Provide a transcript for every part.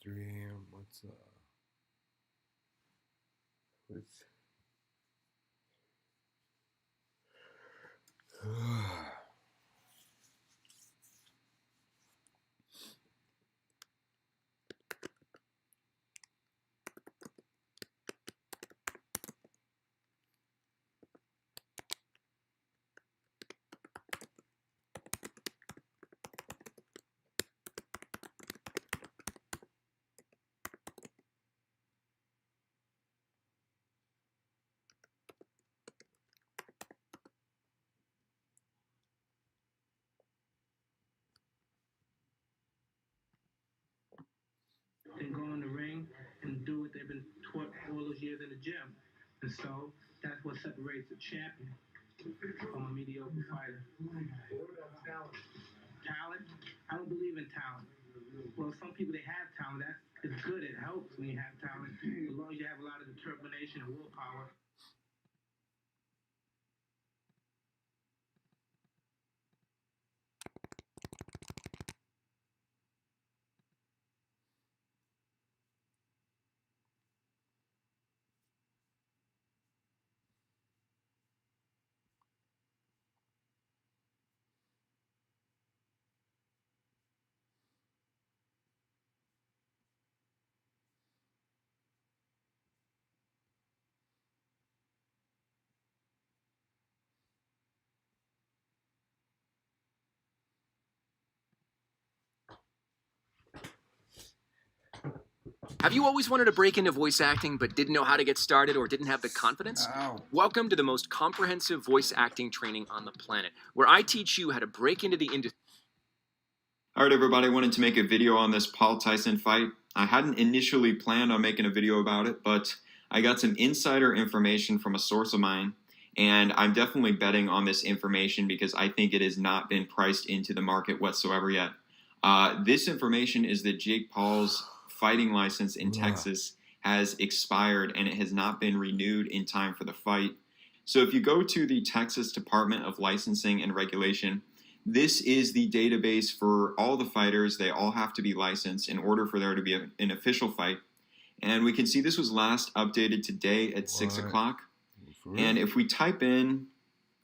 3 a.m. What's and go in the ring and do what they've been taught all those years in the gym. And so that's what separates a champion from a mediocre fighter. Talent? I don't believe in talent. Well, some people, they have talent. It's good. It helps when you have talent, as long as you have a lot of determination and willpower. Have you always wanted to break into voice acting but didn't know how to get started or didn't have the confidence? Ow. Welcome to the most comprehensive voice acting training on the planet, where I teach you how to break into the industry. Alright everybody, I wanted to make a video on this Paul Tyson fight. I hadn't initially planned on making a video about it, but I got some insider information from a source of mine, and I'm definitely betting on this information because I think it has not been priced into the market whatsoever yet. This information is that Jake Paul's fighting license in Texas has expired and it has not been renewed in time for the fight. So if you go to the Texas Department of Licensing and Regulation, this is the database for all the fighters. They all have to be licensed in order for there to be an official fight. And we can see this was last updated today at 6 o'clock. And if we type in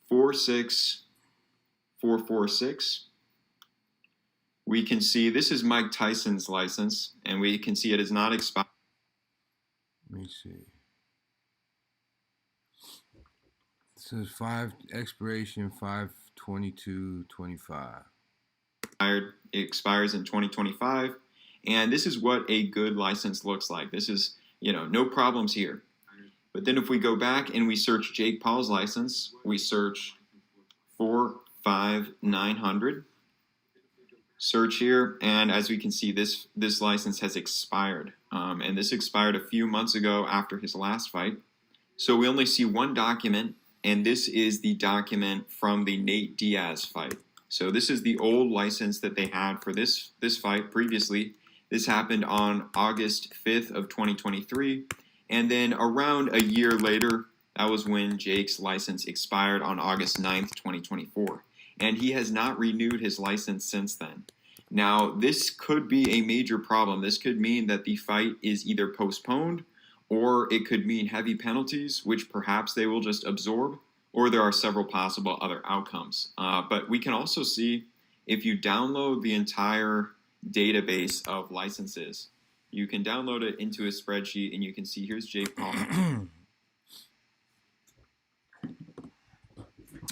46446, we can see this is Mike Tyson's license, and we can see it is not expired. Let me see. It says expiration 5/22/25. It expires in 2025, and this is what a good license looks like. This is, no problems here. But then if we go back and we search Jake Paul's license, we search 45900. Search here, and as we can see, this license has expired, and this expired a few months ago after his last fight. So we only see one document, and this is the document from the Nate Diaz fight. So this is the old license that they had for this fight previously. This happened on August 5th of 2023, and then around a year later, that was when Jake's license expired on August 9th, 2024. And he has not renewed his license since then. Now, this could be a major problem. This could mean that the fight is either postponed, or it could mean heavy penalties, which perhaps they will just absorb, or there are several possible other outcomes. But we can also see, if you download the entire database of licenses, you can download it into a spreadsheet, and you can see here's Jake Paul.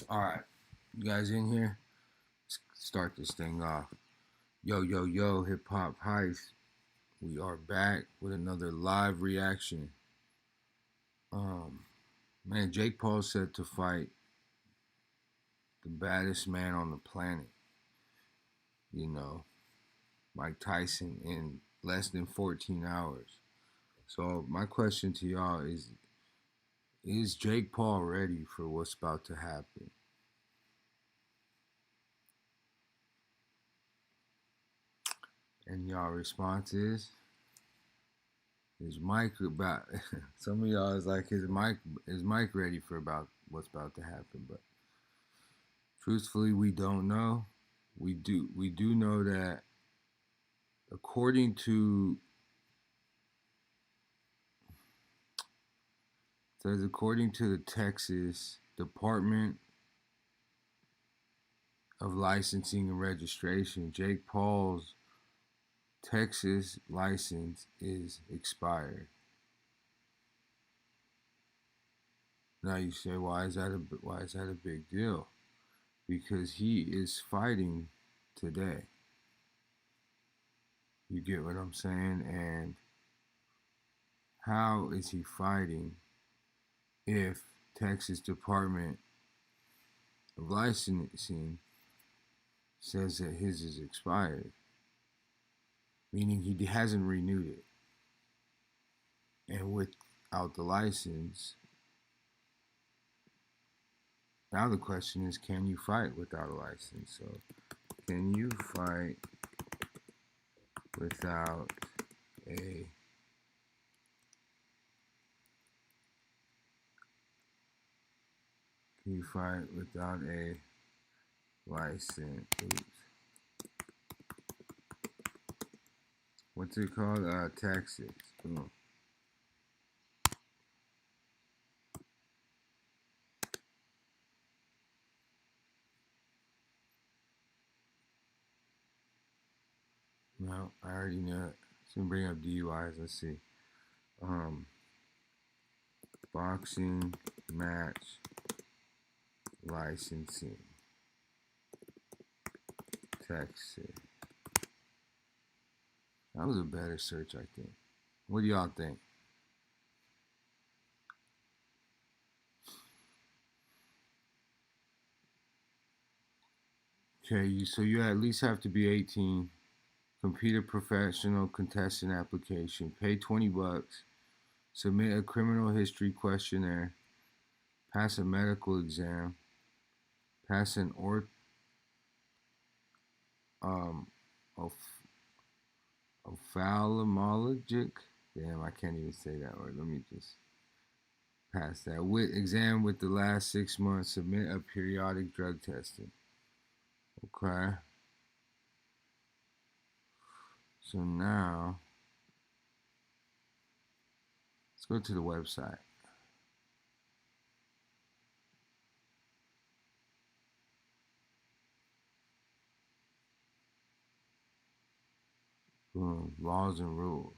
All right. You guys in here? Let's start this thing off. Yo, hip hop heist. We are back with another live reaction. Man, Jake Paul said to fight the baddest man on the planet. Mike Tyson in less than 14 hours. So my question to y'all is Jake Paul ready for what's about to happen? And y'all response is Mike about some of y'all is like is Mike ready for about what's about to happen? But truthfully, we don't know. We do know that according to says according to the Texas Department of Licensing and Registration, Jake Paul's Texas license is expired. Now you say, why is that a big deal? Because he is fighting today. You get what I'm saying? And how is he fighting if Texas Department of Licensing says that his is expired? Meaning he hasn't renewed it. And without the license, now the question is, can you fight without a license? So, can you fight without a license? Oops. What's it called? Texas. Boom. No, I already know it. It's gonna bring up DUIs. Let's see. Boxing match licensing. Texas. That was a better search, I think. What do y'all think? Okay, so you at least have to be 18. Complete a professional contestant application. Pay $20. Submit a criminal history questionnaire. Pass a medical exam. Pass an ophthalmologic. Damn, I can't even say that word. Let me just pass that. Exam with the last 6 months. Submit a periodic drug testing. Okay. So now, let's go to the website. Boom, laws and rules.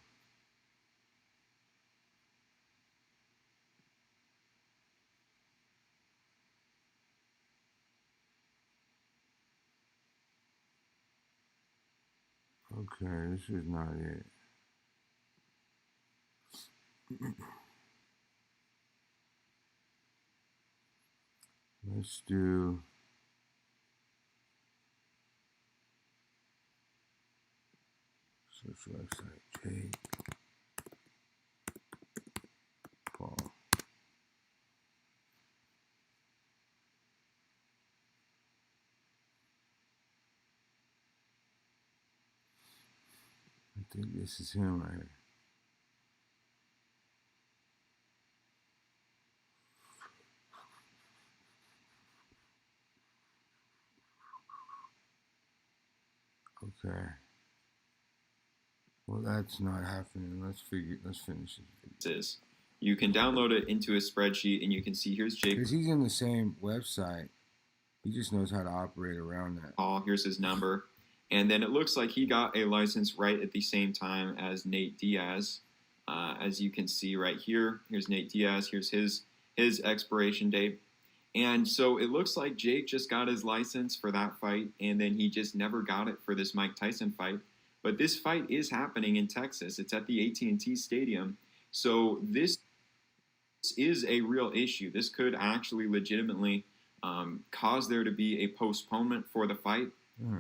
Okay, this is not it. Let's do search website. Jake Paul. I think this is him right here. Okay. Well, that's not happening. Let's finish it. You can download it into a spreadsheet, and you can see here's Jake. Because he's in the same website. He just knows how to operate around that. Paul, here's his number. And then it looks like he got a license right at the same time as Nate Diaz. As you can see right here, here's Nate Diaz. Here's his expiration date. And so it looks like Jake just got his license for that fight, and then he just never got it for this Mike Tyson fight. But this fight is happening in Texas. It's at the AT&T Stadium. So this is a real issue. This could actually legitimately cause there to be a postponement for the fight.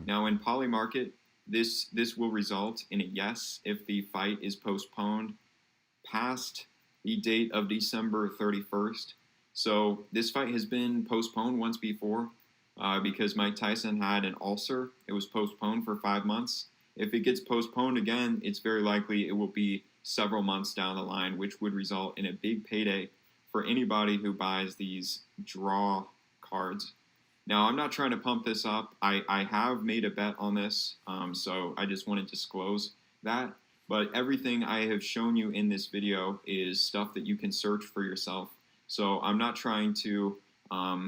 Now, in Poly Market, this will result in a yes if the fight is postponed past the date of December 31st. So this fight has been postponed once before because Mike Tyson had an ulcer. It was postponed for 5 months. If it gets postponed again, it's very likely it will be several months down the line, which would result in a big payday for anybody who buys these draw cards. Now, I'm not trying to pump this up. I have made a bet on this, so I just want to disclose that. But everything I have shown you in this video is stuff that you can search for yourself. So I'm not trying to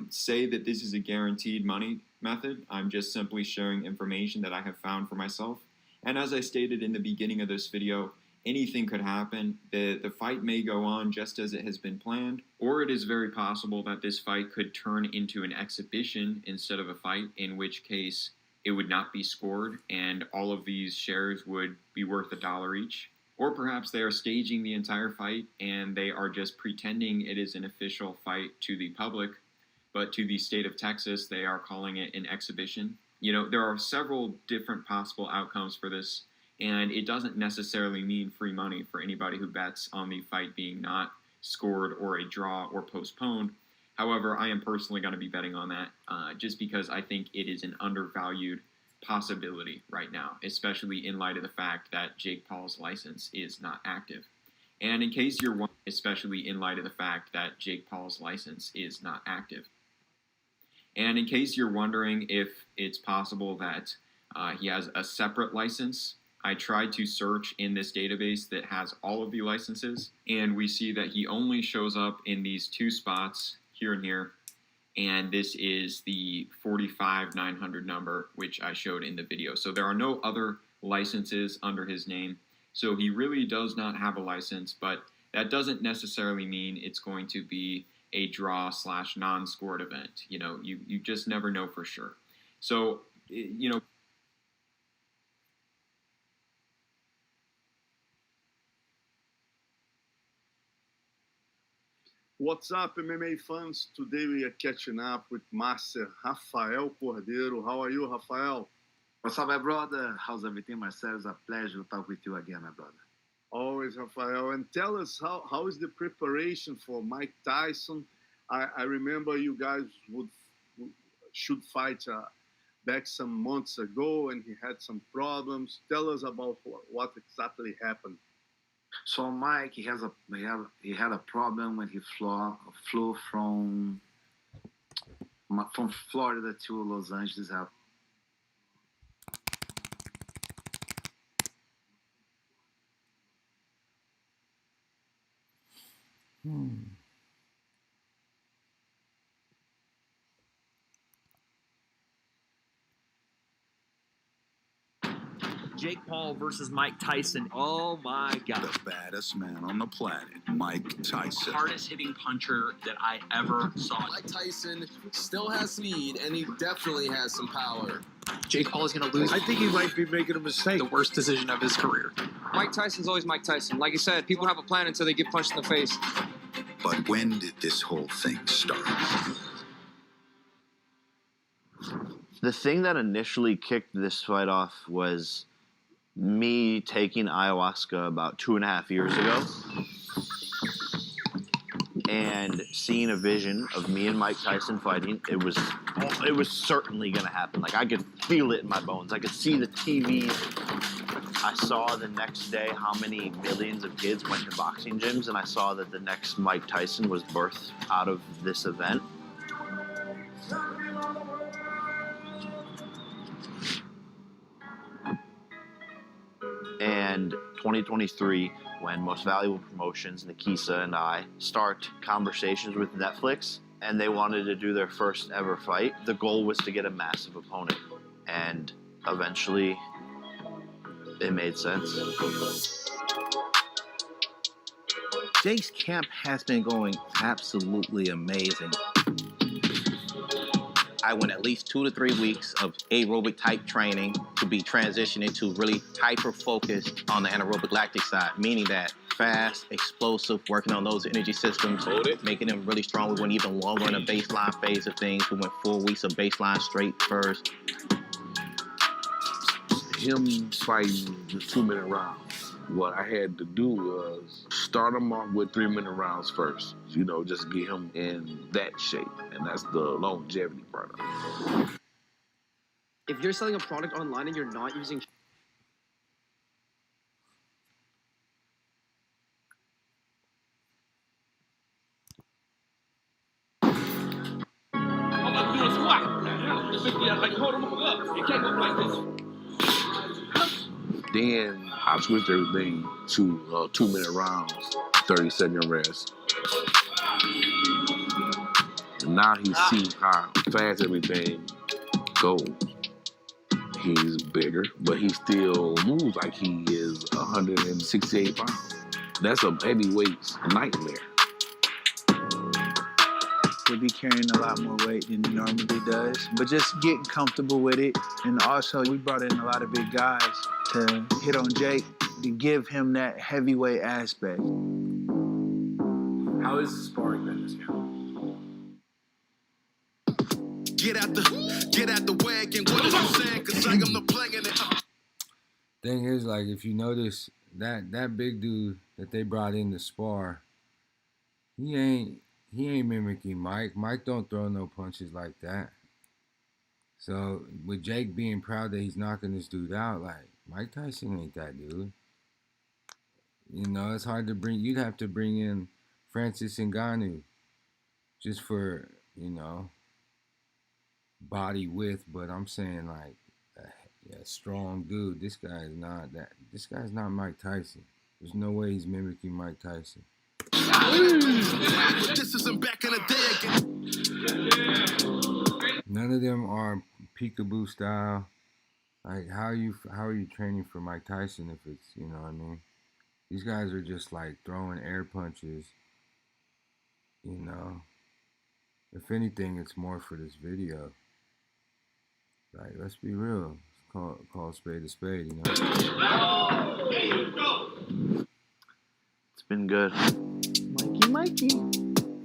say that this is a guaranteed money method. I'm just simply sharing information that I have found for myself. And as I stated in the beginning of this video, anything could happen. The fight may go on just as it has been planned, or it is very possible that this fight could turn into an exhibition instead of a fight, in which case it would not be scored and all of these shares would be worth $1 each. Or perhaps they are staging the entire fight and they are just pretending it is an official fight to the public, but to the state of Texas, they are calling it an exhibition. You know, there are several different possible outcomes for this, and it doesn't necessarily mean free money for anybody who bets on the fight being not scored or a draw or postponed. However, I am personally going to be betting on that just because I think it is an undervalued possibility right now, especially in light of the fact that Jake Paul's license is not active. And in case you're wondering, especially in light of the fact that Jake Paul's license is not active. And in case you're wondering if it's possible that he has a separate license, I tried to search in this database that has all of the licenses, and we see that he only shows up in these two spots here and here, and this is the 45900 number, which I showed in the video. So there are no other licenses under his name, so he really does not have a license, but that doesn't necessarily mean it's going to be a draw / non-scored event. You know, you just never know for sure. So, you know, What's up, MMA fans? Today we are catching up with Master Rafael Cordeiro. How are you, Rafael? What's up, my brother? How's everything, Marcelo? It's a pleasure to talk with you again, my brother. Always, Rafael. And tell us, how is the preparation for Mike Tyson? I remember you guys should fight back some months ago, and he had some problems. Tell us about what exactly happened. So Mike, he had a problem when he flew from Florida to Los Angeles. Jake Paul versus Mike Tyson. Oh my God. The baddest man on the planet, Mike Tyson. Hardest hitting puncher that I ever saw. Mike Tyson still has speed, and he definitely has some power. Jake Paul is going to lose. I think he might be making a mistake. The worst decision of his career. Mike Tyson's always Mike Tyson. Like you said, people have a plan until they get punched in the face. But when did this whole thing start? The thing that initially kicked this fight off was me taking ayahuasca about 2.5 years ago and seeing a vision of me and Mike Tyson fighting. It was certainly going to happen. Like, I could feel it in my bones. I could see the TV. I saw the next day how many millions of kids went to boxing gyms, and I saw that the next Mike Tyson was birthed out of this event. And 2023, when Most Valuable Promotions, Nikisa and I start conversations with Netflix, and they wanted to do their first ever fight, the goal was to get a massive opponent. And eventually, it made sense. Jake's camp has been going absolutely amazing. I went at least 2 to 3 weeks of aerobic type training to be transitioning to really hyper-focused on the anaerobic lactic side, meaning that fast, explosive, working on those energy systems, making them really strong. We went even longer in the baseline phase of things. We went 4 weeks of baseline straight first. Him fighting the 2-minute rounds. What I had to do was start him off with 3-minute rounds first. You know, just get him in that shape. And that's the longevity part of it. If you're selling a product online and you're not using... I'm about to do a squat. Like, hold him up. You can't go like this. Then I switched everything to 2-minute rounds, 30-second rest. And now he sees how fast everything goes. He's bigger, but he still moves like he is 168 pounds. That's a heavyweight's nightmare. He'll be carrying a lot more weight than he normally does, but just getting comfortable with it. And also, we brought in a lot of big guys to hit on Jake to give him that heavyweight aspect. How is the sparring been this year? Get out the wagon. What is you saying? Cause I am the playing it. Thing is, like, if you notice that big dude that they brought in to spar, he ain't mimicking Mike. Mike don't throw no punches like that. So with Jake being proud that he's knocking this dude out, like, Mike Tyson ain't that dude. You know, it's hard to bring. You'd have to bring in Francis Ngannou just for, you know, body width. But I'm saying, like, a strong dude. This guy is not that. This guy's not Mike Tyson. There's no way he's mimicking Mike Tyson. This isn't back in the day again. None of them are peekaboo style. Like, how are you training for Mike Tyson if it's, you know what I mean? These guys are just like throwing air punches, you know. If anything, it's more for this video. Like, let's be real. Let's call a spade, you know. It's been good. Mikey.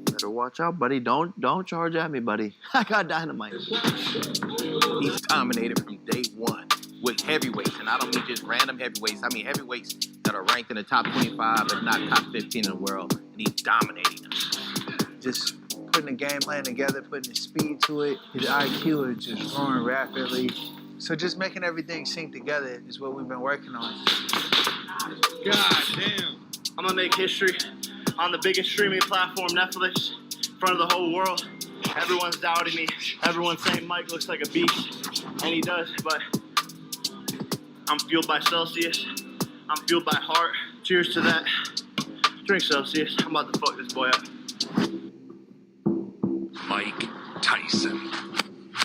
Better watch out, buddy. Don't charge at me, buddy. I got dynamite. He's dominated from day one with heavyweights, and I don't mean just random heavyweights. I mean heavyweights that are ranked in the top 25, if not top 15 in the world, and he's dominating them. Just putting a game plan together, putting the speed to it. His IQ is just growing rapidly. So just making everything sync together is what we've been working on. God damn. I'm gonna make history on the biggest streaming platform, Netflix, in front of the whole world. Everyone's doubting me. Everyone's saying Mike looks like a beast, and he does, but I'm fueled by Celsius. I'm fueled by heart. Cheers to that. Drink Celsius. I'm about to fuck this boy up. Mike Tyson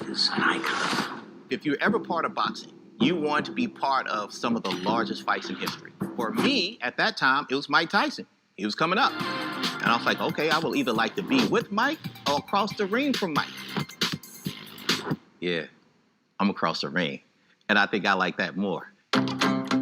is an icon. If you're ever part of boxing, you want to be part of some of the largest fights in history. For me, at that time, it was Mike Tyson. He was coming up. And I was like, okay, I will either like to be with Mike or across the ring from Mike. Yeah, I'm across the ring. And I think I like that more.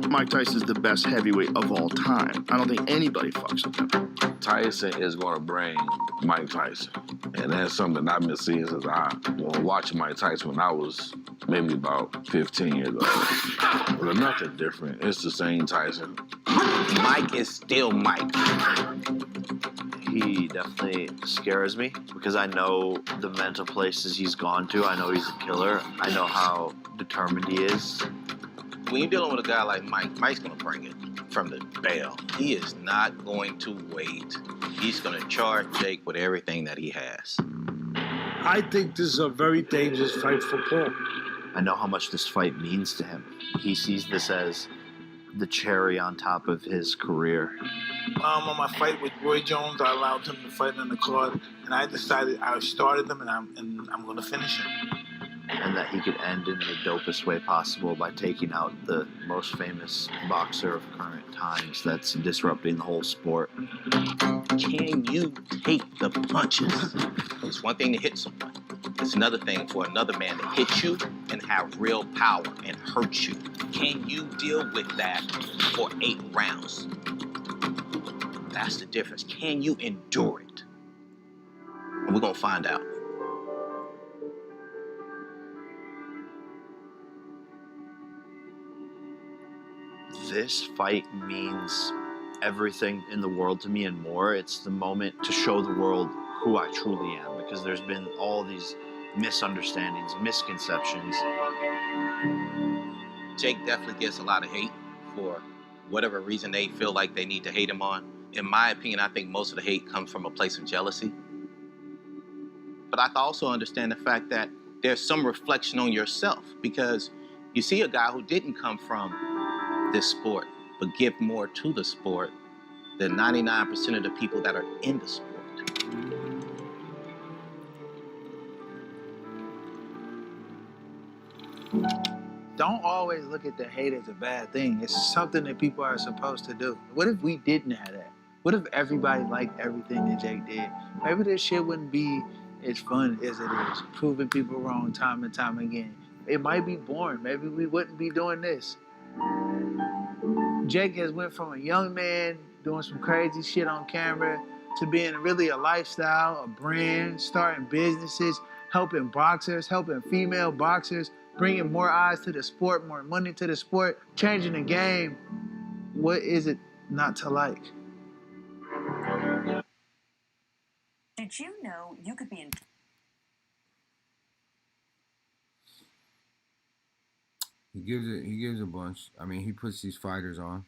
Mike Tyson's the best heavyweight of all time. I don't think anybody fucks with him. Tyson is going to bring Mike Tyson. And that's something I've been seeing since I was watching Mike Tyson when I was maybe about 15 years old. But nothing different. It's the same Tyson. Mike is still Mike. He definitely scares me because I know the mental places he's gone to. I know he's a killer. I know how determined he is. When you're dealing with a guy like Mike, Mike's going to bring it from the bell. He is not going to wait. He's going to charge Jake with everything that he has. I think this is a very dangerous fight for Paul. I know how much this fight means to him. He sees this as the cherry on top of his career. On my fight with Roy Jones, I allowed him to fight on the card, and I decided I started him, and I'm going to finish him. And that he could end in the dopest way possible by taking out the most famous boxer of current times that's disrupting the whole sport. Can you take the punches? It's one thing to hit someone. It's another thing for another man to hit you and have real power and hurt you. Can you deal with that for 8 rounds? That's the difference. Can you endure it? And we're going to find out. This fight means everything in the world to me and more. It's the moment to show the world who I truly am, because there's been all these misunderstandings, misconceptions. Jake definitely gets a lot of hate for whatever reason they feel like they need to hate him on. In my opinion, I think most of the hate comes from a place of jealousy. But I also understand the fact that there's some reflection on yourself, because you see a guy who didn't come from this sport, but give more to the sport than 99% of the people that are in the sport. Don't always look at the hate as a bad thing. It's something that people are supposed to do. What if we didn't have that? What if everybody liked everything that Jake did? Maybe this shit wouldn't be as fun as it is, proving people wrong time and time again. It might be boring. Maybe we wouldn't be doing this. Jake has went from a young man doing some crazy shit on camera to being really a lifestyle, a brand, starting businesses, helping boxers, helping female boxers, bringing more eyes to the sport, more money to the sport, changing the game. What is it not to like? Did you know you could be in... He gives a bunch. I mean, he puts these fighters on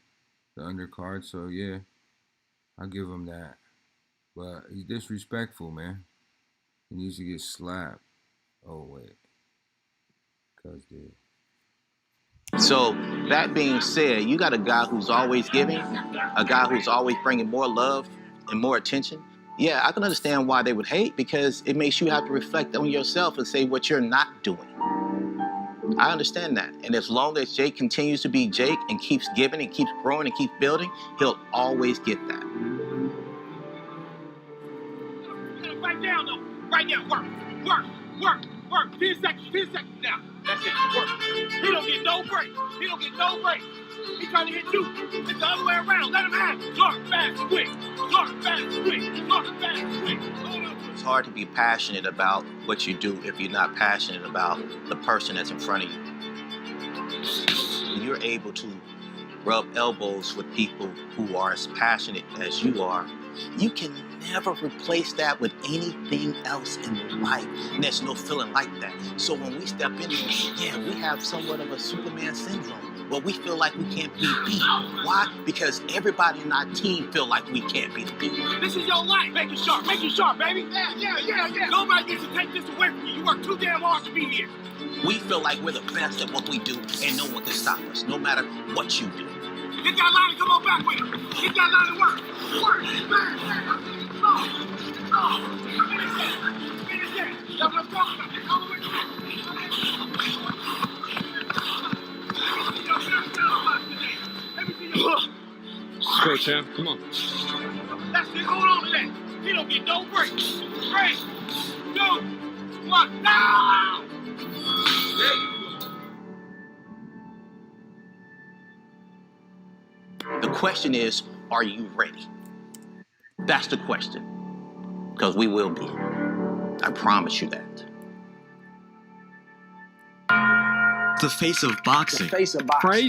the undercard, so yeah, I'll give him that. But he's disrespectful, man. He needs to get slapped. Oh wait, cuz did. So that being said, you got a guy who's always giving, a guy who's always bringing more love and more attention. Yeah, I can understand why they would hate, because it makes you have to reflect on yourself and say what you're not doing. I understand that. And as long as Jake continues to be Jake and keeps giving and keeps growing and keeps building, he'll always get that. Right now, though. Right now, work. 10 seconds now. That's it, work. He don't get no break. He trying to hit you. It's the other way around. Let him have it. Short, fast, quick. It's hard to be passionate about what you do if you're not passionate about the person that's in front of you. When you're able to rub elbows with people who are as passionate as you are, you can never replace that with anything else in life. And there's no feeling like that. So when we step in there, yeah, we have somewhat of a Superman syndrome. Well, we feel like we can't be beat. Why? Because everybody in our team feel like we can't be beat. This is your life. Make it sharp, baby. Yeah. Nobody gets to take this away from you. You work too damn hard to be here. We feel like we're the best at what we do, and no one can stop us, no matter what you do. Get that line and come on back with him. Get that line and work. Finish that. That's what I'm talking about. All the way through. Go, champ. Come on. That's it. Hold on to that. He don't get no break. 3, 2, 1. Now! The question is, are you ready? That's the question. Because we will be. I promise you that. The face of boxing. Praise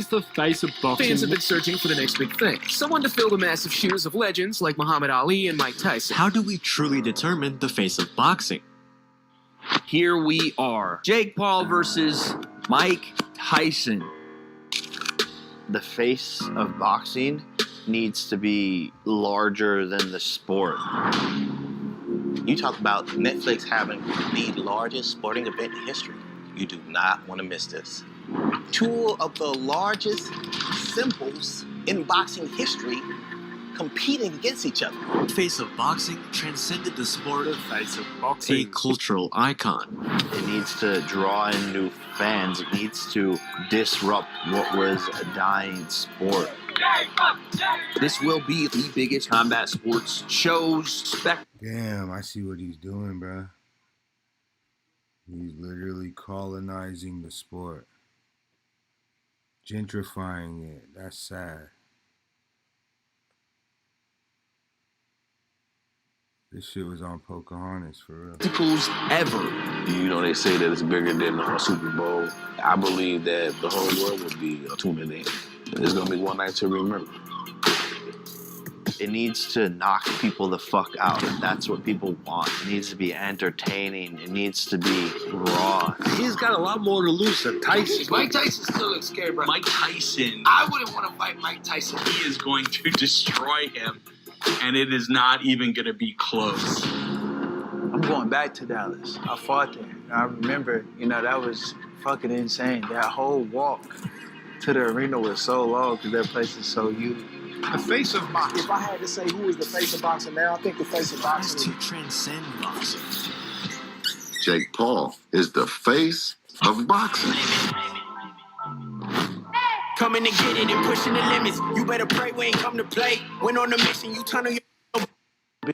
the face of boxing. Fans have been searching for the next big thing. Someone to fill the massive shoes of legends like Muhammad Ali and Mike Tyson. How do we truly determine the face of boxing? Here we are. Jake Paul versus Mike Tyson. The face of boxing needs to be larger than the sport. You talk about Netflix having the largest sporting event in history. You do not want to miss this. Two of the largest symbols in boxing history competing against each other. The face of boxing transcended the sport of face of boxing. A cultural icon. It needs to draw in new fans. It needs to disrupt what was a dying sport. This will be the biggest combat sports shows. Damn, I see what he's doing, bro. He's literally colonizing the sport. Gentrifying it. That's sad. This shit was on Pocahontas, for real. Ever. You know, they say that it's bigger than a Super Bowl. I believe that the whole world would be tuning in. It's going to be one night to remember. It needs to knock people the fuck out. That's what people want. It needs to be entertaining. It needs to be raw. He's got a lot more to lose than Tyson. Mike Tyson still looks scary, bro. Mike Tyson. I wouldn't want to fight Mike Tyson. He is going to destroy him, and it is not even going to be close. I'm going back to Dallas. I fought there. I remember, that was fucking insane. That whole walk to the arena was so long because that place is so huge. The face of boxing. If I had to say who is the face of boxing now, I think the face of boxing to transcend boxing. Jake Paul is the face of boxing. Coming to get it and pushing the limits. You better pray we ain't come to play. When on the mission, you turn on your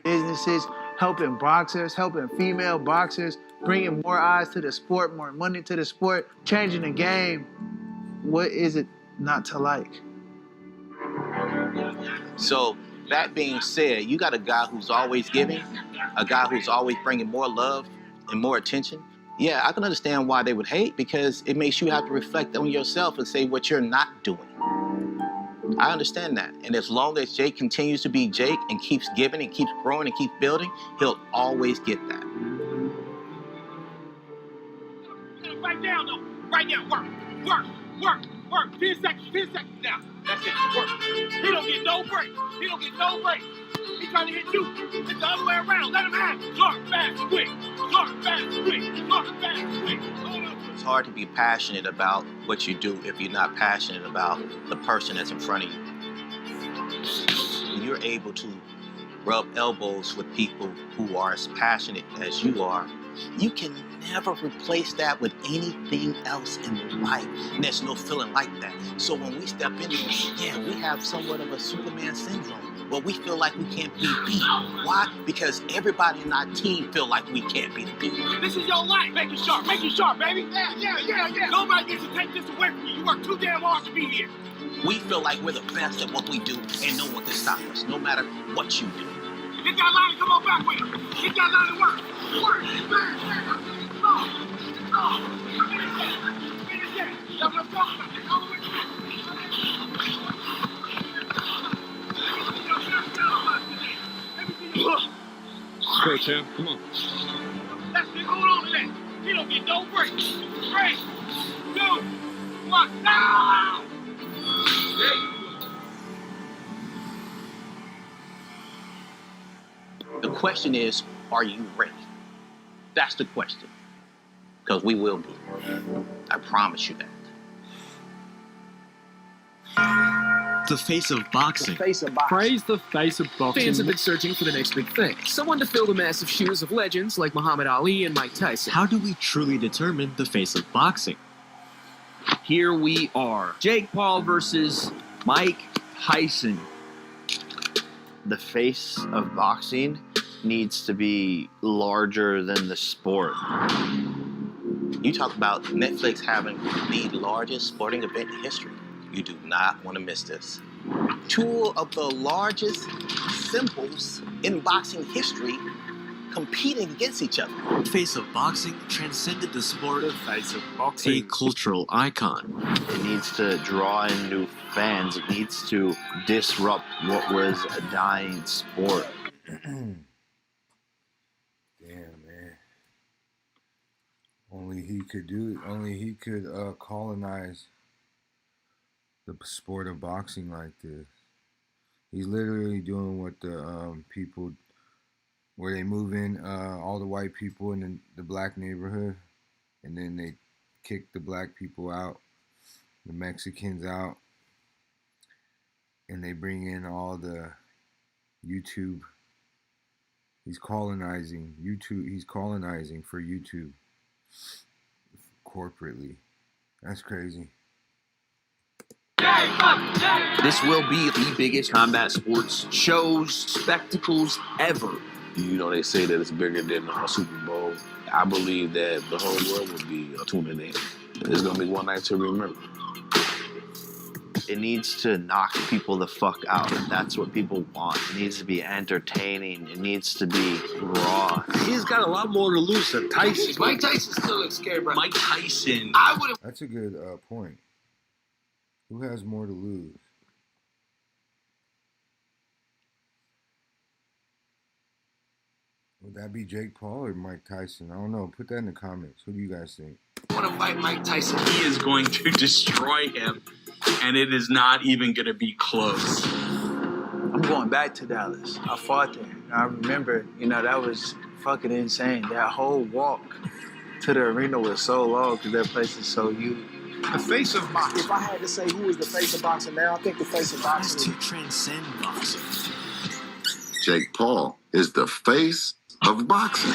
businesses, helping boxers, helping female boxers, bringing more eyes to the sport, more money to the sport, changing the game. What is it not to like? So that being said, you got a guy who's always giving, a guy who's always bringing more love and more attention. Yeah, I can understand why they would hate, because it makes you have to reflect on yourself and say what you're not doing. I understand that. And as long as Jake continues to be Jake and keeps giving and keeps growing and keeps building, he'll always get that. Right now, though. Right now, work. 10 seconds now. That's it, work. He don't get no break. He trying to hit you. It's the other way around. Let him have it. Sharp, fast, quick. It's hard to be passionate about what you do if you're not passionate about the person that's in front of you. When you're able to rub elbows with people who are as passionate as you are, you can never replace that with anything else in life. And there's no feeling like that. So when we step in there, yeah, we have somewhat of a Superman syndrome. But we feel like we can't be beat. Why? Because everybody in our team feel like we can't be beat. This is your life. Make it sharp, baby. Yeah. Nobody gets to take this away from you. You work too damn hard to be here. We feel like we're the best at what we do, and no one can stop us, no matter what you do. Get that line and come on back with it. Get that line and work. That's what I'm talking about. Go, champ. Come on. That's it. Hold on to that. He don't get no break. 3, 2, 1. Now! The question is, are you ready? That's the question. Because we will be. I promise you that. The face of boxing. Praise the face of boxing. Fans have been searching for the next big thing. Someone to fill the massive shoes of legends like Muhammad Ali and Mike Tyson. How do we truly determine the face of boxing? Here we are. Jake Paul versus Mike Tyson. The face of boxing needs to be larger than the sport. You talk about Netflix having the largest sporting event in history. You do not want to miss this. 2 of the largest symbols in boxing history competing against each other. The face of boxing transcended the sport of face of boxing. A cultural icon. It needs to draw in new fans. It needs to disrupt what was a dying sport. Damn, man. Only he could do it. Only he could colonize the sport of boxing like this. He's literally doing what the people, where they move in all the white people in the black neighborhood, and then they kick the black people out, the Mexicans out, and they bring in all the YouTube. He's colonizing YouTube. He's colonizing for YouTube corporately. That's crazy. This will be the biggest combat sports shows, spectacles ever. You know, they say that it's bigger than a Super Bowl. I believe that the whole world will be tuning in. It's going to be one night to remember. It needs to knock people the fuck out. That's what people want. It needs to be entertaining. It needs to be raw. He's got a lot more to lose than Tyson. Mike Tyson still looks scary, bro. Mike Tyson. That's a good point. Who has more to lose? Would that be Jake Paul or Mike Tyson? I don't know. Put that in the comments. Who do you guys think? I want to fight Mike Tyson. He is going to destroy him, and it is not even going to be close. I'm going back to Dallas. I fought there. I remember, that was fucking insane. That whole walk to the arena was so long because that place is so huge. The face of boxing. If I had to say who is the face of boxing now, I think the face of boxing to transcend boxing. Jake Paul is the face of boxing.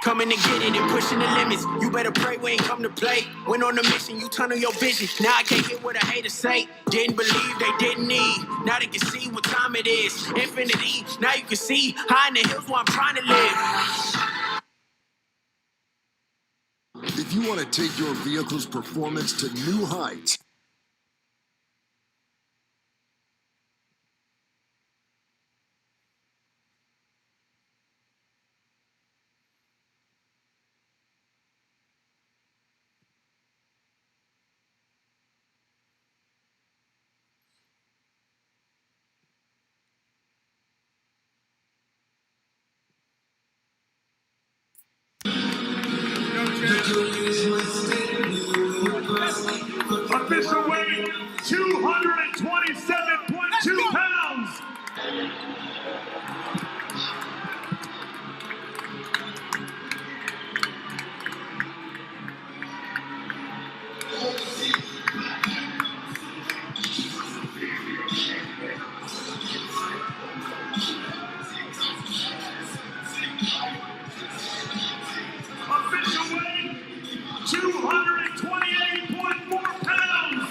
Coming to get it and pushing the limits. You better pray we ain't come to play. Went on a mission, you tunnel your vision. Now I can't hear what I hate to say. Didn't believe they didn't need. Now they can see what time it is. Infinity, now you can see high in the hills where I'm trying to live. If you want to take your vehicle's performance to new heights, Official weight, 227.2 pounds. Official weight, 228.4 pounds.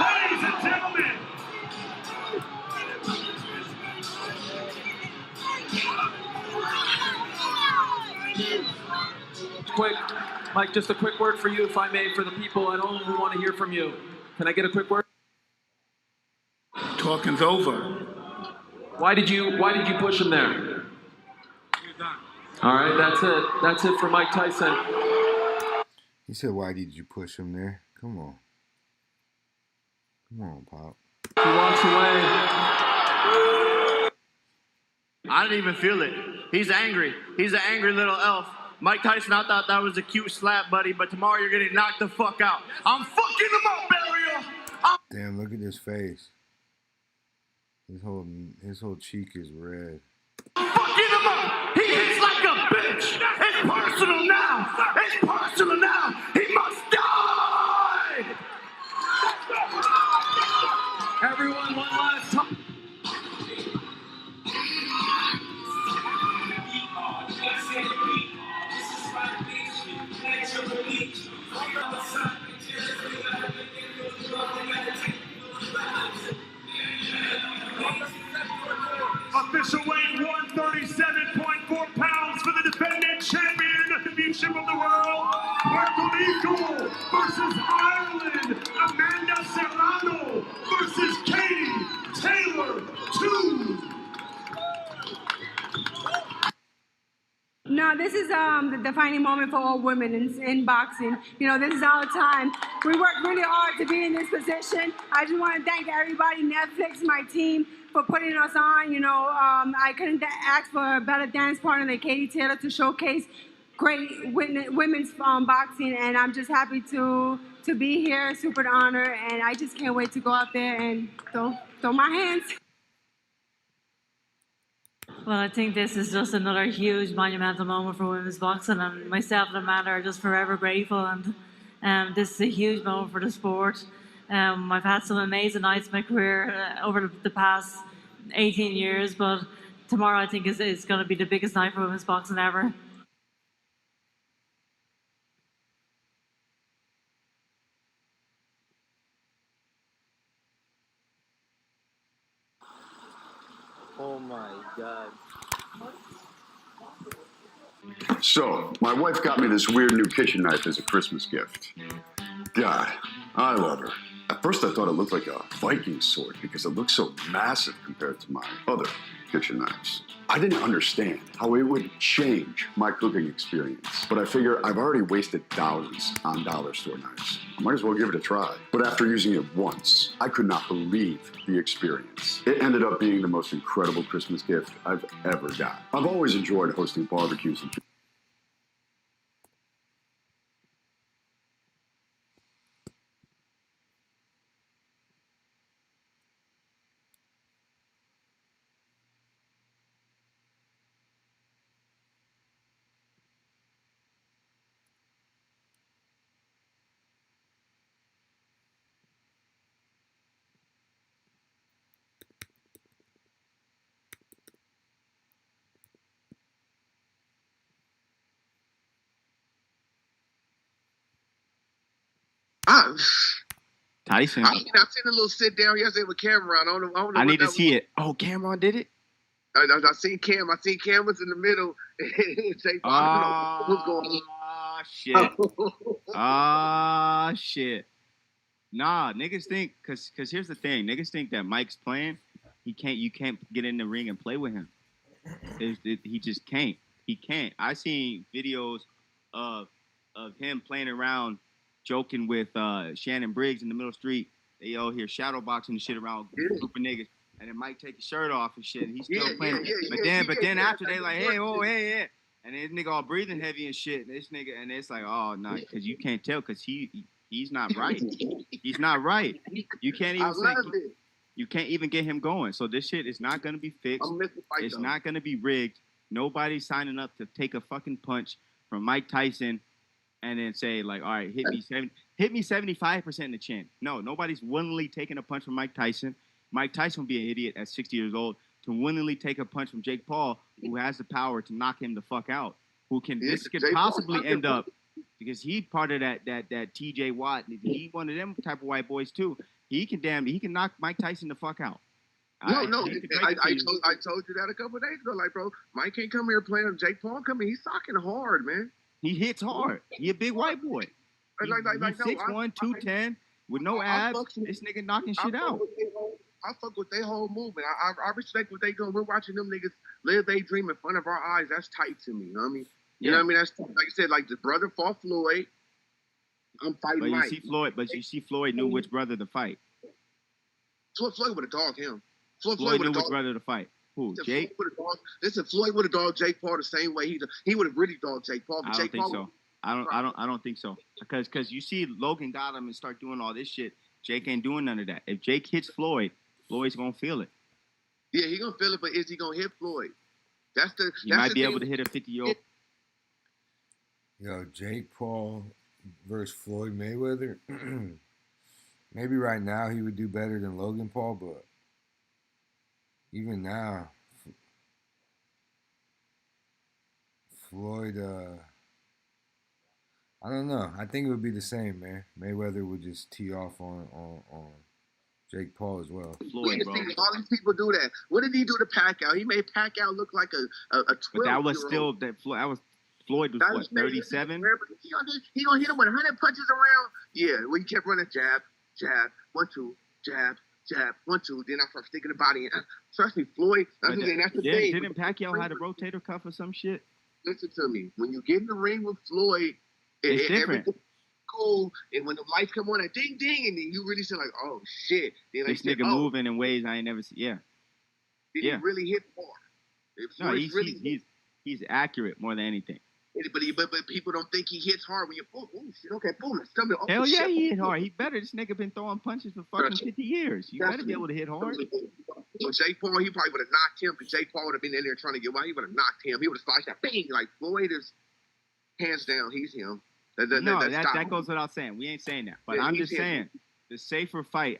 Ladies and gentlemen, Quick, Mike, just a quick word for you, if I may, for the people at home who want to hear from you. Can I get a quick word? Talking's over. Why did you push him there? All right, that's it. That's it for Mike Tyson. He said, "Why did you push him there? Come on, Pop." He walks away. I didn't even feel it. He's angry. He's an angry little elf. Mike Tyson, I thought that was a cute slap, buddy, but tomorrow you're getting knocked the fuck out. I'm fucking him up, Burial! Damn, look at his face. His whole cheek is red. I'm fucking him up! He hits like a bitch! It's personal now! It's personal now! He must die! Everyone, one last time. official weight, 137.4 pounds for the defending championship of the world, Puerto Rico versus Ireland, Amanda Serrano versus Katie Taylor 2. No, this is the defining moment for all women in boxing. You know, this is our time. We worked really hard to be in this position. I just want to thank everybody, Netflix, my team, for putting us on. You know, I couldn't ask for a better dance partner than Katie Taylor to showcase great women's boxing, and I'm just happy to be here, super honored, and I just can't wait to go out there and throw my hands. Well, I think this is just another huge monumental moment for women's boxing, and myself and Amanda are just forever grateful, and this is a huge moment for the sport. I've had some amazing nights in my career over the past 18 years, but tomorrow I think is going to be the biggest night for women's boxing ever. Oh my God. So, my wife got me this weird new kitchen knife as a Christmas gift. God, I love her. At first I thought it looked like a Viking sword because it looked so massive compared to my other kitchen knives. I didn't understand how it would change my cooking experience, but I figure I've already wasted thousands on dollar store knives. I might as well give it a try. But after using it once, I could not believe the experience. It ended up being the most incredible Christmas gift I've ever got. I've always enjoyed hosting barbecues and Tyson. I seen a little sit down yesterday with Cameron. I don't know I need to what see it. Oh, Cameron did it? I seen Cam. I seen Cam was in the middle. Jake Paul, I don't know what's going on. Shit. Shit. Nah, niggas think, cause here's the thing. Niggas think that Mike's playing. You can't get in the ring and play with him. He just can't. He can't. I seen videos of him playing around, joking with Shannon Briggs in the middle street. They all here shadow boxing and shit around a group of niggas. And then Mike take his shirt off and shit. And he's still playing. But then after they like, hey, yeah. And this nigga all breathing heavy and shit. And this nigga, and it's like, oh no, because you can't tell, because he's not right. He's not right. You can't even you can't even get him going. So this shit is not gonna be fixed. It's not gonna be rigged. Nobody's signing up to take a fucking punch from Mike Tyson and then say like, all right, hit me 75% in the chin. No, nobody's willingly taking a punch from Mike Tyson. Mike Tyson would be an idiot at 60 years old to willingly take a punch from Jake Paul, who has the power to knock him the fuck out. This could possibly end up, because he part of that TJ Watt. He one of them type of white boys too. He can knock Mike Tyson the fuck out. I told you that a couple of days ago. Like, bro, Mike can't come here playing. Jake Paul come here. He's socking hard, man. He hits hard. He a big white boy. He's 6'1", 210 with no abs. This nigga knocking shit out. I fuck with their whole movement. I respect what they doing. We're watching them niggas live their dream in front of our eyes. That's tight to me. You know what I mean? You know what I mean? That's like you said, like the brother fought Floyd. I'm fighting Mike. You see Floyd knew which brother to fight. Floyd would have dogged him. Floyd knew which brother to fight. Who? Jake? Listen, Floyd would have dogged Jake Paul the same way he would have really dogged Jake Paul. I don't think so. I don't think so. Because you see Logan got him and start doing all this shit. Jake ain't doing none of that. If Jake hits Floyd's gonna feel it. Yeah, he gonna feel it, but is he gonna hit Floyd? He might be able to hit a 50-year-old. Yo, Jake Paul versus Floyd Mayweather. Maybe right now he would do better than Logan Paul, but even now, Floyd, I don't know. I think it would be the same, man. Mayweather would just tee off on Jake Paul as well. Floyd, bro. All these people do that. What did he do to Pacquiao? He made Pacquiao look like a 12-year-old. But that was still Floyd was what, 37? He gonna hit him with 100 punches around. Yeah, we kept running jab, 1, 2, jab, 1, 2. Then I started sticking the body in. Trust me, Floyd. That's the thing. Didn't Pacquiao have a rotator cuff or some shit? Listen to me. When you get in the ring with Floyd, it's different. Everything's cool, and when the lights come on, ding ding, and then you really say like, oh shit. Then this nigga moving in ways I ain't never seen. Yeah. Did he really hit hard? No, he's accurate more than anything. But people don't think he hits hard when you boom, shit, okay, boom, it's coming. Hell yeah, he hit hard. He better. This nigga been throwing punches for fucking 50 years. You better be able to hit hard. So Jake Paul, he probably would have knocked him, because Jake Paul would have been in there trying to get one. He would have knocked him. He would have sliced that bang. Like Floyd is hands down, he's him. That goes without saying. We ain't saying that. But I'm just saying, the safer fight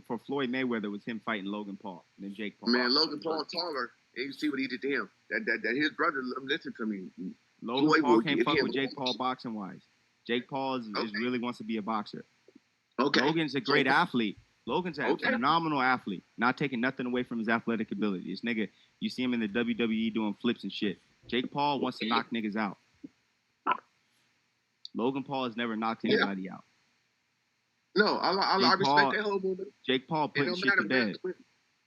for Floyd Mayweather was him fighting Logan Paul than Jake Paul. Man, Logan Paul taller. And you see what he did to him. That his brother, listen to me. Logan Paul can't fuck with Jake Paul boxing wise. Jake Paul really wants to be a boxer. Okay. Logan's a great athlete. Logan's a phenomenal athlete. Not taking nothing away from his athletic ability. This nigga, you see him in the WWE doing flips and shit. Jake Paul wants to knock niggas out. Logan Paul has never knocked anybody out. No, I respect that whole movement. Jake Paul putting shit to bed.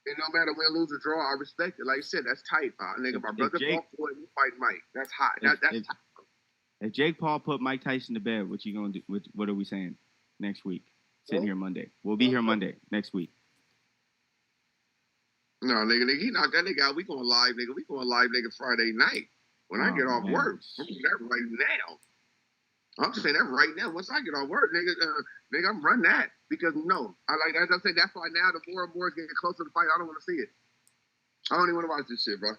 And no matter win, lose, or draw, I respect it. Like I said, that's tight. Nigga, my brother fought Floyd, we fight Mike. That's hot. That's tight. If Jake Paul put Mike Tyson to bed, what you gonna do? What are we saying next week? Sitting here Monday. We'll be here Monday next week. No, nigga, he knocked that nigga out. We going live, nigga, Friday night. When I get off work. I'm saying that right now. I'm just saying that right now. Once I get off work, nigga, I'm running that. Because, no. As I said, that's why now the more and more it's getting closer to the fight, I don't want to see it. I don't even want to watch this shit, bro.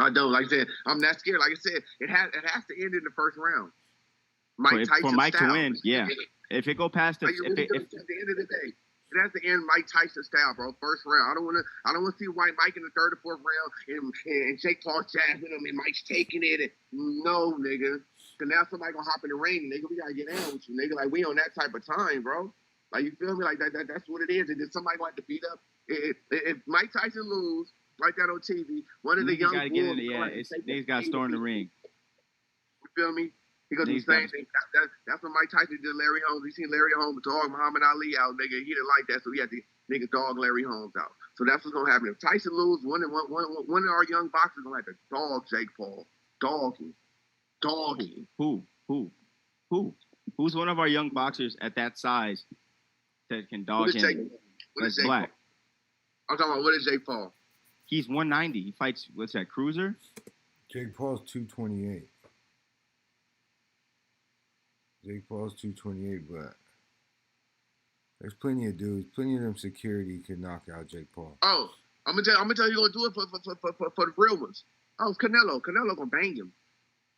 I don't. Like I said, I'm that scared. Like I said, it has to end in the first round. For Mike to win, yeah. If it go past the... at the end of the day, it has to end Mike Tyson style, bro. First round. I don't want to see White Mike in the third or fourth round and Jake Paul jabbing him and Mike's taking it. No, nigga. cause now somebody gonna hop in the ring, nigga. We gotta get down with you, nigga. Like we on that type of time, bro. Like you feel me? Like that's what it is. And then somebody gonna have to beat up. If Mike Tyson lose like that on TV, one of the young gotta bulls, get in it. Yeah, niggas gotta storm the ring. You feel me? He gonna do the same thing. That's what Mike Tyson did to Larry Holmes. You seen Larry Holmes dog Muhammad Ali out, nigga. He didn't like that, so he had to nigga dog Larry Holmes out. So that's what's gonna happen. If Tyson lose, one of our young boxers gonna have to dog Jake Paul. Dog him. Who's one of our young boxers at that size that can dog him? What is Jake black. Paul? I'm talking about what is Jake Paul? He's 190. He fights, what's that, cruiser? Jake Paul's 228. Jake Paul's 228, but there's plenty of dudes, plenty of them security can knock out Jake Paul. Oh, I'm gonna tell you gonna do it for the real ones. Oh, it's Canelo. Canelo gonna bang him.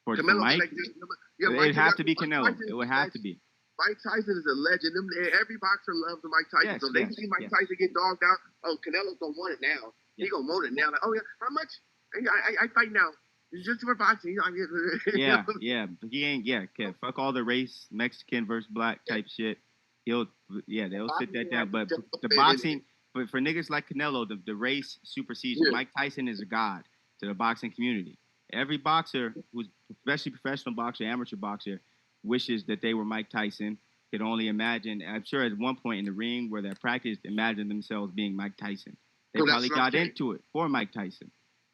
For Mike? It'd have to be Canelo. It would have to be. Mike Tyson is a legend. Every boxer loves Mike Tyson. So they see Mike Tyson get dogged out. Oh, Canelo's gonna want it now. He gonna want it now. Like, oh yeah, how much? I fight now. It's just for boxing. Yeah. But he ain't. Yeah, fuck all the race, Mexican versus black type shit. They'll sit that down. But the boxing, but for niggas like Canelo, the race supersedes. Mike Tyson is a god to the boxing community. Every boxer, who's especially professional boxer, amateur boxer, wishes that they were Mike Tyson. Could only imagine. I'm sure at one point in the ring where they practiced, imagined themselves being Mike Tyson. They probably got into it for Mike Tyson.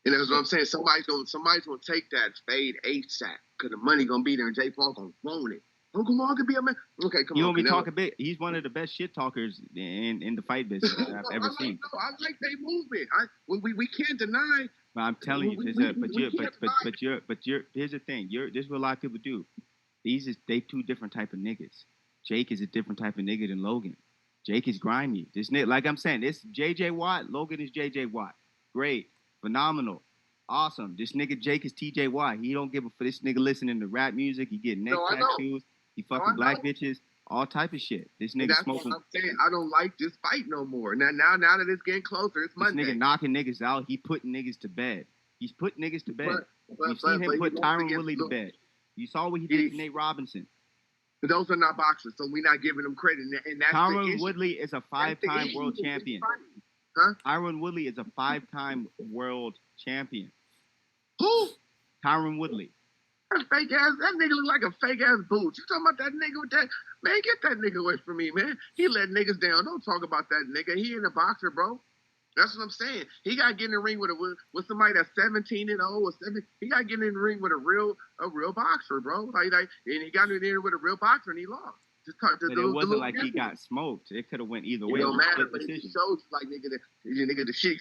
And that's what I'm saying. Somebody's gonna take that fade ASAP because the money gonna be there, and Jake Paul gonna want it. Uncle Mark could be a man. Okay, come on. You gonna be talking big? He's one of the best shit talkers in the fight business I've ever seen. I like their movement. We can't deny. But I'm telling you, here's the thing. This is what a lot of people do. They two different type of niggas. Jake is a different type of nigga than Logan. Jake is grimy. This nigga, like I'm saying, this JJ Watt. Logan is JJ Watt. Great, phenomenal, awesome. This nigga Jake is TJ Watt. He don't give a for this nigga listening to rap music. He getting neck tattoos. He fucking black bitches. All type of shit. This nigga smoking. What I'm saying. I don't like this fight no more. Now that it's getting closer, it's Monday. This nigga knocking niggas out. He putting niggas to bed. He's putting niggas to bed. You've seen him put Tyron Woodley to bed. You saw what he did to Nate Robinson. But those are not boxers, so we're not giving them credit. And that's Tyron Woodley is a 5-time world champion. Huh? Tyron Woodley is a 5-time world champion. Who? Tyron Woodley. That fake ass. That nigga look like a fake ass boot. You talking about that nigga with that? Man, get that nigga away from me, man. He let niggas down. Don't talk about that nigga. He ain't a boxer, bro. That's what I'm saying. He got to get in the ring with somebody that's 17-0 or 7. He got to get in the ring with a real boxer, bro. Like, and he got in there with a real boxer and he lost. But it wasn't like he got smoked. It could have went either way. It don't matter, but he showed you like nigga the shit.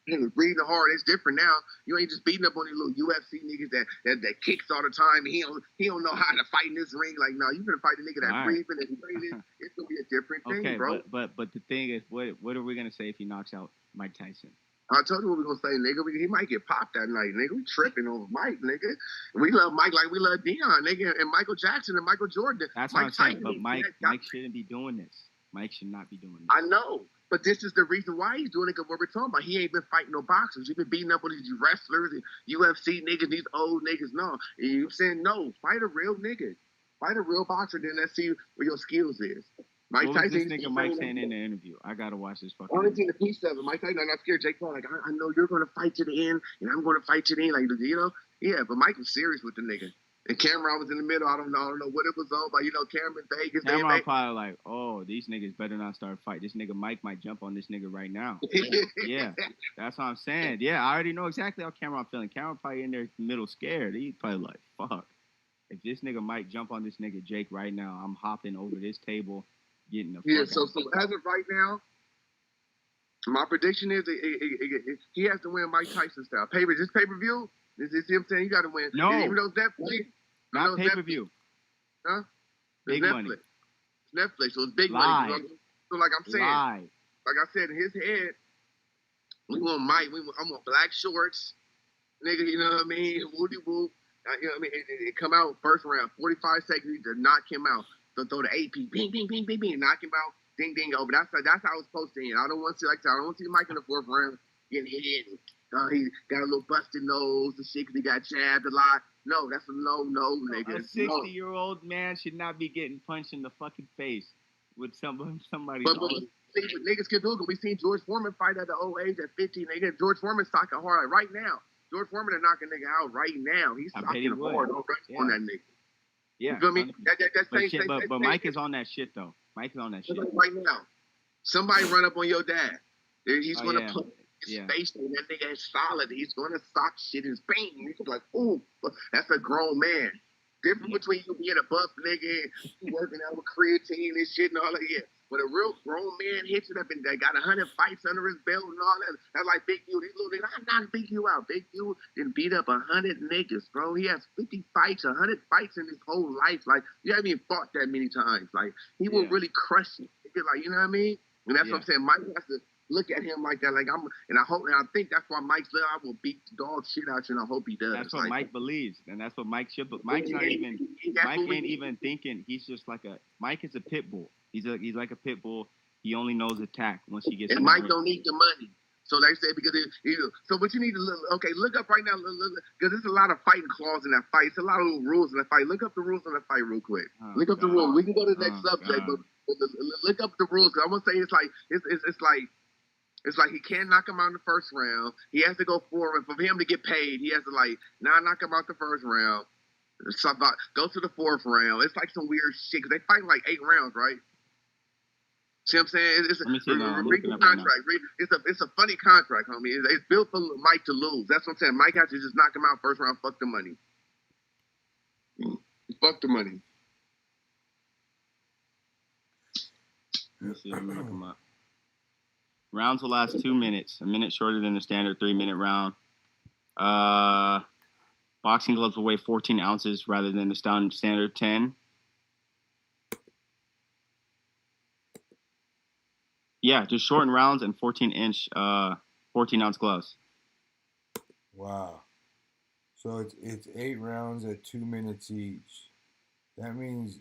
Niggas breathing hard. It's different now. You ain't just beating up on these little UFC niggas that kicks all the time. And he don't know how to fight in this ring. Like, no, you gonna fight a nigga that's breathing and breathing. It's gonna be a different thing, bro. But the thing is, what are we gonna say if he knocks out Mike Tyson? I told you what we're gonna say, nigga. He might get popped that night, nigga. We tripping over Mike, nigga. We love Mike like we love Deion, nigga, and Michael Jackson and Michael Jordan. That's what I'm saying. But Mike shouldn't be doing this. Mike should not be doing this. I know. But this is the reason why he's doing it, because what we're talking about, he ain't been fighting no boxers. He's been beating up on these wrestlers and UFC niggas, these old niggas. No. And you're saying, no, fight a real nigga. Fight a real boxer, then let's see where your skills is. Mike what was Tyson. This nigga Mike saying in the interview? I got to watch this fucking only thing the piece of it. Mike Tyson, I'm not scared. Jake Paul, like, I know you're going to fight to the end, and I'm going to fight to the end. Like, you know? Yeah, but Mike was serious with the nigga. And Cameron was in the middle. I don't know what it was on, but Cameron Vegas. Cameron probably like, oh, these niggas better not start fight. This nigga Mike might jump on this nigga right now. Yeah, that's what I'm saying. Yeah, I already know exactly how Cameron feeling. Cameron probably in there in the middle scared. He's probably like, fuck. If this nigga Mike jump on this nigga Jake right now, I'm hopping over this table, getting the fuck so as of right now, my prediction is he has to win Mike Tyson style. This pay-per-view. You see what I'm saying? You got to win. No. Even though Netflix. Not pay-per-view. Huh? Big Netflix. money. It's Netflix, so it's big Live. money. So like I'm saying, Live. like I said, in his head, we want Mike. I want black shorts. Nigga, you know what I mean? Woody whoop. You know what I mean? It come out first round, 45 seconds to knock him out. So throw the AP, bing, bing, bing, bing, bing, knock him out, ding, ding, over. That's how it's supposed to end. I don't want to see I don't want to see Mike in the fourth round getting hit. he got a little busted nose and shit because he got jabbed a lot. No, that's a no, nigga. A 60-year-old man should not be getting punched in the fucking face with somebody. But see what niggas can do, because we seen George Foreman fight at the old age at 15. Nigga, George Foreman's socking hard right now. George Foreman is knocking nigga out right now. He's socking hard on that nigga. Yeah. You feel me? But Mike is on that shit though. Mike is on that shit right now. Somebody run up on your dad. He's gonna put his Yeah. face on that nigga is solid. He's gonna sock shit his pain. He's like, ooh, that's a grown man. Difference between you being a buff nigga, you working out with creatine and shit and all that. Yeah. But a real grown man hits it up and they got 100 fights under his belt and all that. That's like Big U. These little niggas, I'm not Big U out. Big U didn't beat up 100 niggas, bro. He has 50 fights, 100 fights in his whole life. Like, you haven't even fought that many times. Like, he will really crush you. Like, you know what I mean? And that's what I'm saying. Mike has to look at him like that. Like, I think that's why Mike's like, I will beat the dog shit out you, and I hope he does. That's what Mike believes, and that's what Mike should. But Mike ain't even thinking. He's just like Mike is a pit bull. He's like a pit bull. He only knows attack once he gets. And Mike don't need the money. So they say because so what you need to look up right now because there's a lot of fighting clause in that fight. It's a lot of little rules in that fight. Look up the rules in that fight real quick. Look up the rules. We can go to the next subject, but look up the rules because I'm gonna say it's like he can't knock him out in the first round. He has to go forward. For him to get paid, he has to knock him out the first round. Go to the fourth round. It's like some weird shit because they fight like 8 rounds, right? See what I'm saying? It's a contract. It's a funny contract, homie. It's built for Mike to lose. That's what I'm saying. Mike has to just knock him out first round. Fuck the money. Fuck the money. Let me see. Let me look him up. Rounds will last 2 minutes, a minute shorter than the standard 3-minute round. Boxing gloves will weigh 14 ounces rather than the standard 10. Yeah, just shorten rounds and 14-ounce gloves. Wow. So it's 8 rounds at 2 minutes each. That means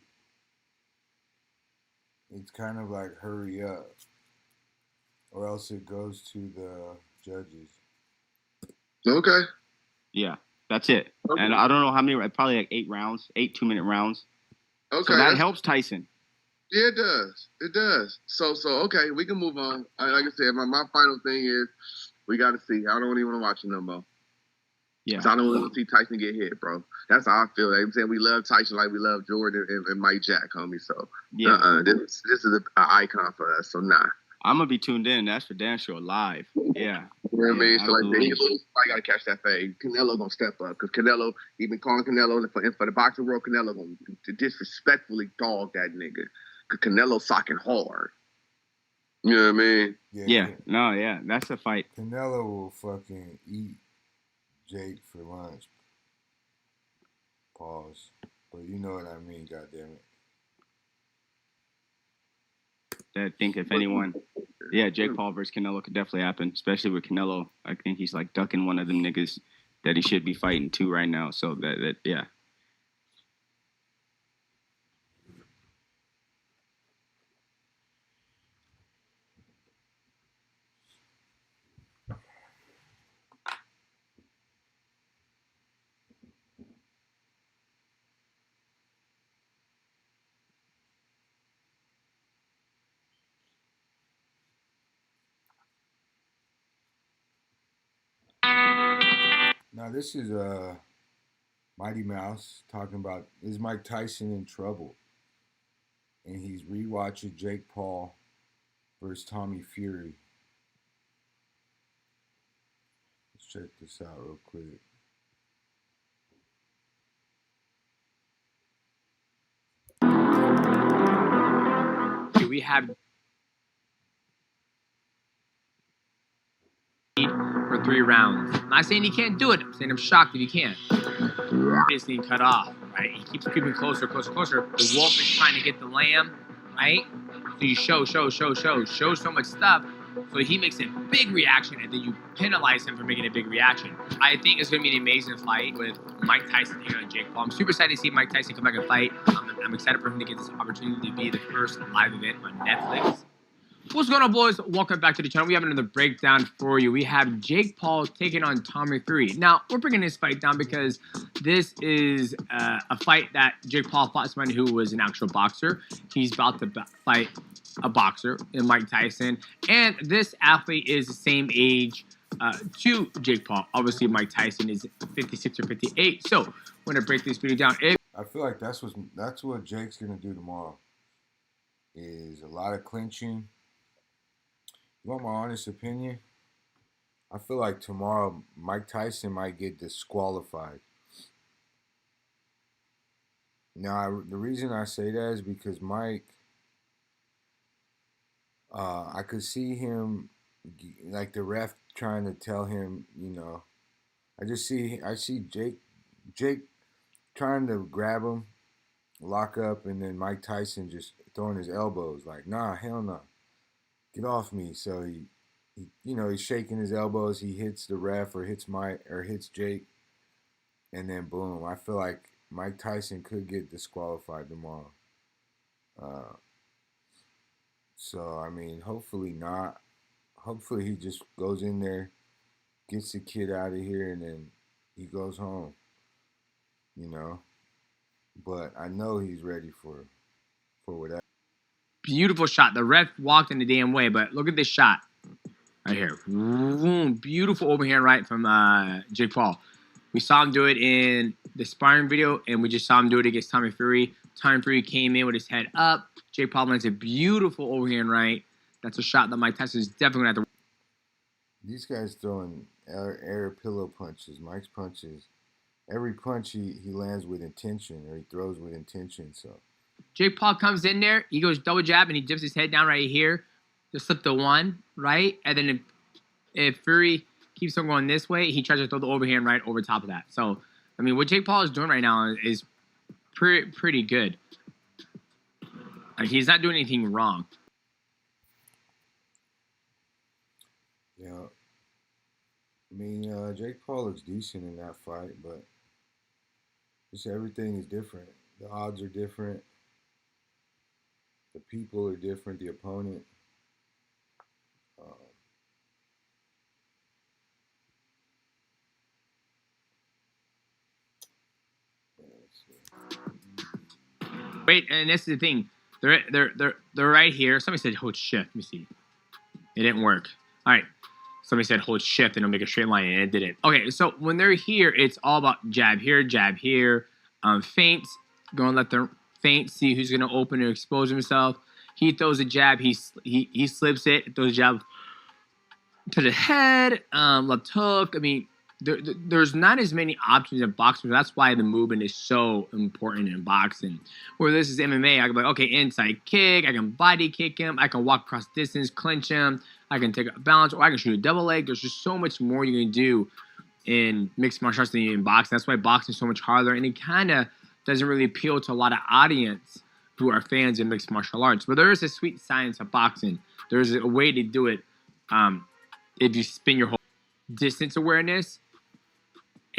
it's kind of like hurry up, or else it goes to the judges. Okay. Yeah, that's it. Okay. And I don't know how many, probably like 8 rounds, 8 2-minute rounds. Okay. So that helps Tyson. Yeah, it does. It does. So okay, we can move on. Like I said, my final thing is we got to see. I don't even want to watch it no more. Yeah. I don't want to see Tyson get hit, bro. That's how I feel. I'm saying we love Tyson like we love Jordan and Mike Jack, homie. So this is an icon for us. So nah. I'm gonna be tuned in. That's for damn sure live. Yeah. You know what I mean? So like, he lose, I gotta catch that fade. Canelo gonna step up because Canelo, he been calling Canelo for the boxing world. Canelo gonna disrespectfully dog that nigga. Cause Canelo socking hard. You know what I mean? Yeah. That's a fight. Canelo will fucking eat Jake for lunch. Pause. But you know what I mean, goddammit. I think if anyone, Jake Paul versus Canelo could definitely happen, especially with Canelo. I think he's like ducking one of them niggas that he should be fighting too right now. So that. Now this is Mighty Mouse talking about, is Mike Tyson in trouble? And he's rewatching Jake Paul versus Tommy Fury. Let's check this out real quick. Do we have for 3 rounds? I'm not saying he can't do it. I'm saying I'm shocked if he can. This thing cut off, right? He keeps creeping closer. The wolf is trying to get the lamb, right? So you show so much stuff. So he makes a big reaction, and then you penalize him for making a big reaction. I think it's going to be an amazing fight with Mike Tyson taking on Jake Paul. I'm super excited to see Mike Tyson come back and fight. I'm excited for him to get this opportunity to be the first live event on Netflix. What's going on, boys? Welcome back to the channel. We have another breakdown for you. We have Jake Paul taking on Tommy Fury. Now, we're bringing this fight down because this is a fight that Jake Paul fought somebody who was an actual boxer. He's about to fight a boxer in Mike Tyson. And this athlete is the same age to Jake Paul. Obviously, Mike Tyson is 56 or 58. So, we're going to break this video down. I feel like that's what Jake's going to do tomorrow. Is a lot of clinching. You want my honest opinion? I feel like tomorrow Mike Tyson might get disqualified. Now, the reason I say that is because Mike, I could see him, like the ref trying to tell him, you know, I see Jake trying to grab him, lock up, and then Mike Tyson just throwing his elbows like, nah, hell no. Get off me. So he you know, he's shaking his elbows. He hits the ref or hits Jake, and then boom. I feel like Mike Tyson could get disqualified tomorrow. So I mean, hopefully not. Hopefully he just goes in there, gets the kid out of here, and then he goes home. You know, but I know he's ready for whatever. Beautiful shot. The ref walked in the damn way, but look at this shot right here. Beautiful overhand right from Jake Paul. We saw him do it in the sparring video, and we just saw him do it against Tommy Fury. Tommy Fury came in with his head up. Jake Paul lands a beautiful overhand right. That's a shot that Mike Tyson is definitely going to have to. These guys throwing air pillow punches. Mike's punches. Every punch he lands with intention, or he throws with intention. So Jake Paul comes in there, he goes double jab, and he dips his head down right here to slip the one, right? And then if Fury keeps on going this way, he tries to throw the overhand right over top of that. So, I mean, what Jake Paul is doing right now is pretty good. Like, he's not doing anything wrong. Yeah. I mean, Jake Paul looks decent in that fight, but just everything is different. The odds are different. The people are different. The opponent. Wait, and this is the thing. They're right here. Somebody said hold shift. Let me see. It didn't work. All right. Somebody said hold shift and it'll make a straight line, and it didn't. Okay, so when they're here, it's all about jab here, feints. Go and let the feint, see who's gonna open or expose himself. He throws a jab, he slips it, throws a jab to the head, left hook. I mean, there's not as many options in boxing. That's why the movement is so important in boxing. Where this is MMA, I can be like, okay, inside kick, I can body kick him, I can walk across distance, clinch him, I can take a balance, or I can shoot a double leg. There's just so much more you can do in mixed martial arts than in boxing. That's why boxing is so much harder, and it kind of doesn't really appeal to a lot of audience who are fans of mixed martial arts. But there is a sweet science of boxing. There's a way to do it if you spin your whole distance awareness.